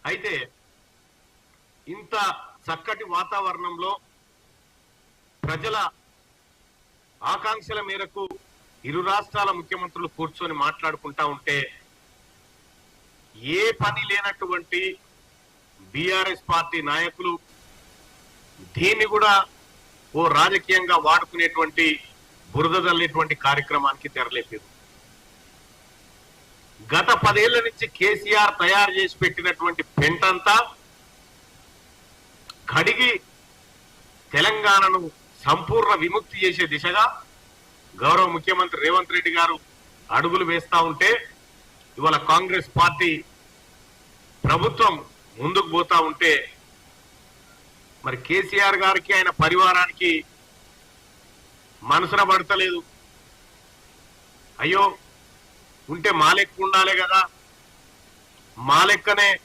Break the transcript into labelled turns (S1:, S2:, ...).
S1: అయితే ఇంత చక్కటి వాతావరణంలో ప్రజల ఆకాంక్షల మేరకు ఇరు రాష్ట్రాల ముఖ్యమంత్రులు కూర్చొని మాట్లాడుకుంటా ఉంటే ఏ పని లేనటువంటి బీఆర్ఎస్ పార్టీ నాయకులు దీన్ని కూడా ఓ రాజకీయంగా వాడుకునేటువంటి బురద జల్లేటువంటి కార్యక్రమానికి తెరలేపారు. గత 10 ఏళ్ల నుంచి కేసీఆర్ తయారు చేసి పెట్టినటువంటి పెంటంతా కడిగి తెలంగాణను సంపూర్ణ విముక్తి చేసే దిశగా గౌరవ ముఖ్యమంత్రి రేవంత్ రెడ్డి గారు అడుగులు వేస్తా ఉంటే ఇవాళ కాంగ్రెస్ పార్టీ ప్రభుత్వం ముందుకు పోతా ఉంటే మరి కేసీఆర్ గారికి ఆయన పరివారానికి మనసున పడతలేదు. అయ్యో ఉంటే మా లెక్క ఉండాలి కదా, మా లెక్కనే